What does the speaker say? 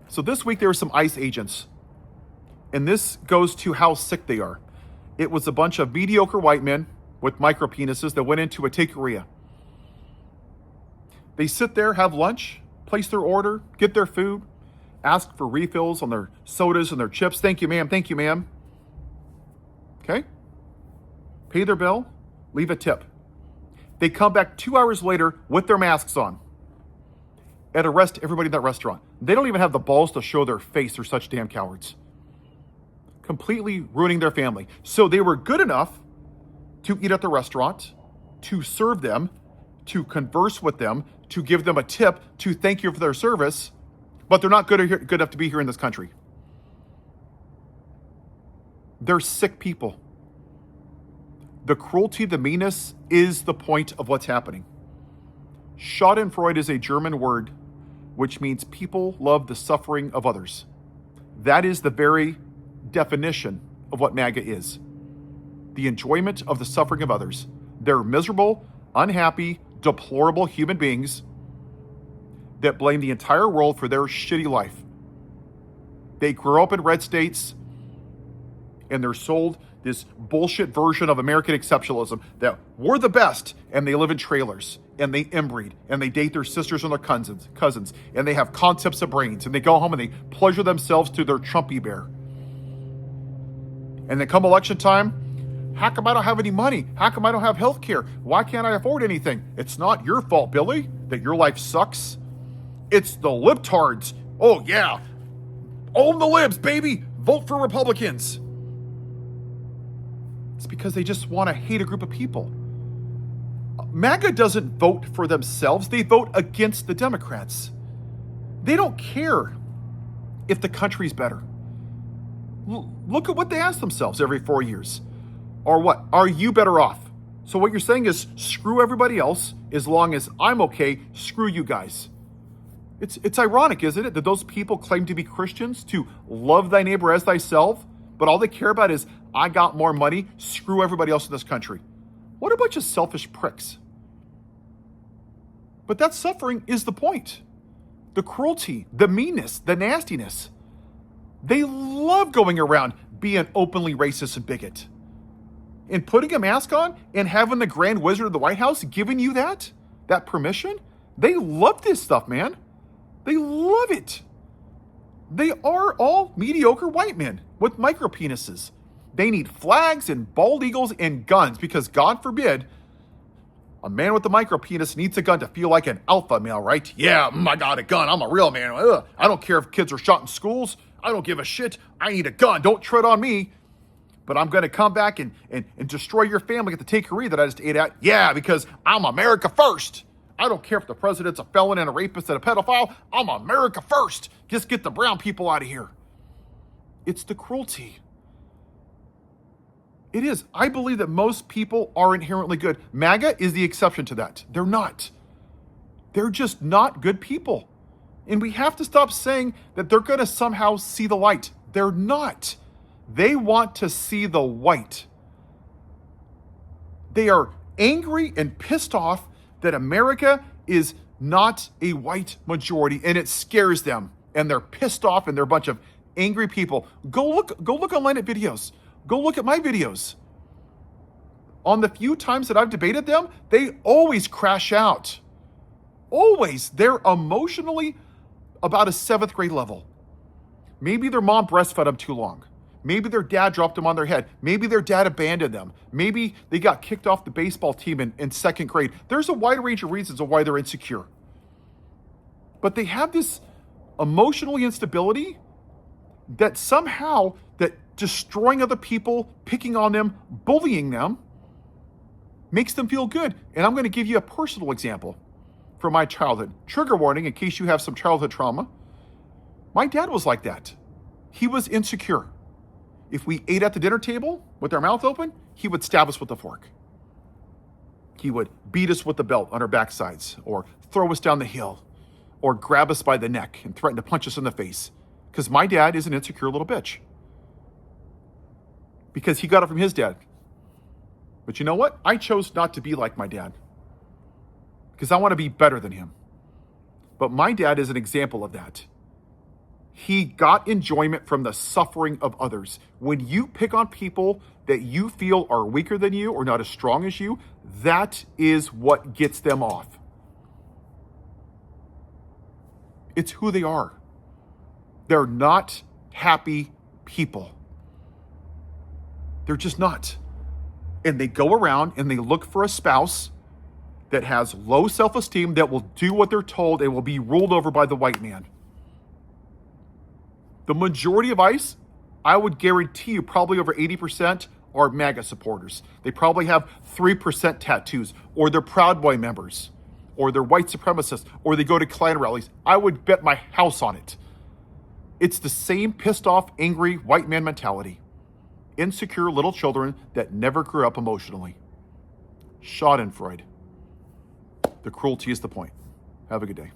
So this week there were some ICE agents, and this goes to how sick they are. It was a bunch of mediocre white men with micro penises that went into a takeria. They sit there, have lunch, place their order, get their food, ask for refills on their sodas and their chips. Thank you, ma'am. Thank you, ma'am. Okay? Pay their bill, leave a tip. They come back 2 hours later with their masks on and arrest everybody in that restaurant. They don't even have the balls to show their face. They're such damn cowards. Completely ruining their family. So they were good enough to eat at the restaurant, to serve them, to converse with them, to give them a tip, to thank you for their service, but they're not good enough to be here in this country. They're sick people. The cruelty, the meanness is the point of what's happening. Schadenfreude is a German word which means people love the suffering of others. That is the very definition of what MAGA is. The enjoyment of the suffering of others. They're miserable, unhappy, deplorable human beings that blame the entire world for their shitty life. They grow up in red states and they're sold this bullshit version of American exceptionalism that we're the best, and they live in trailers and they inbreed and they date their sisters and their cousins and they have concepts of brains and they go home and they pleasure themselves to their Trumpy bear. And then come election time, how come I don't have any money? How come I don't have health care? Why can't I afford anything? It's not your fault, Billy, that your life sucks. It's the libtards. Oh yeah, own the libs, baby. Vote for Republicans. It's because they just want to hate a group of people. MAGA doesn't vote for themselves. They vote against the Democrats. They don't care if the country's better. Look at what they ask themselves every 4 years. Or what? Are you better off? So what you're saying is screw everybody else. As long as I'm okay, screw you guys. It's ironic, isn't it, that those people claim to be Christians, to love thy neighbor as thyself, but all they care about is, I got more money, screw everybody else in this country. What a bunch of selfish pricks. But that suffering is the point. The cruelty, the meanness, the nastiness. They love going around being openly racist and bigot. And putting a mask on and having the Grand Wizard of the White House giving you that permission, they love this stuff, man. They love it. They are all mediocre white men with micro penises. They need flags and bald eagles and guns because, God forbid, a man with a micro penis needs a gun to feel like an alpha male, right? Yeah, I got a gun. I'm a real man. Ugh. I don't care if kids are shot in schools. I don't give a shit. I need a gun. Don't tread on me. But I'm going to come back and destroy your family at the Takeria that I just ate at. Yeah, because I'm America first. I don't care if the president's a felon and a rapist and a pedophile. I'm America first. Just get the brown people out of here. It's the cruelty. It is. I believe that most people are inherently good. MAGA is the exception to that. They're not. They're just not good people. And we have to stop saying that they're going to somehow see the light. They're not. They want to see the white. They are angry and pissed off that America is not a white majority, and it scares them. And they're pissed off, and they're a bunch of angry people. Go look online at videos. Go look at my videos. On the few times that I've debated them, they always crash out. Always. They're emotionally about a 7th grade level. Maybe their mom breastfed them too long. Maybe their dad dropped them on their head. Maybe their dad abandoned them. Maybe they got kicked off the baseball team in 2nd grade. There's a wide range of reasons of why they're insecure. But they have this emotional instability that somehow that destroying other people, picking on them, bullying them, makes them feel good. And I'm going to give you a personal example from my childhood. Trigger warning in case you have some childhood trauma. My dad was like that. He was insecure. If we ate at the dinner table with our mouth open, he would stab us with a fork. He would beat us with the belt on our backsides, or throw us down the hill, or grab us by the neck and threaten to punch us in the face. Because my dad is an insecure little bitch. Because he got it from his dad. But you know what? I chose not to be like my dad. Because I want to be better than him. But my dad is an example of that. He got enjoyment from the suffering of others. When you pick on people that you feel are weaker than you or not as strong as you, that is what gets them off. It's who they are. They're not happy people. They're just not. And they go around and they look for a spouse that has low self-esteem, that will do what they're told and will be ruled over by the white man. The majority of ICE, I would guarantee you probably over 80% are MAGA supporters. They probably have 3% tattoos, or they're Proud Boy members, or they're white supremacists, or they go to Klan rallies. I would bet my house on it. It's the same pissed off, angry white man mentality. Insecure little children that never grew up emotionally. Schadenfreude. The cruelty is the point. Have a good day.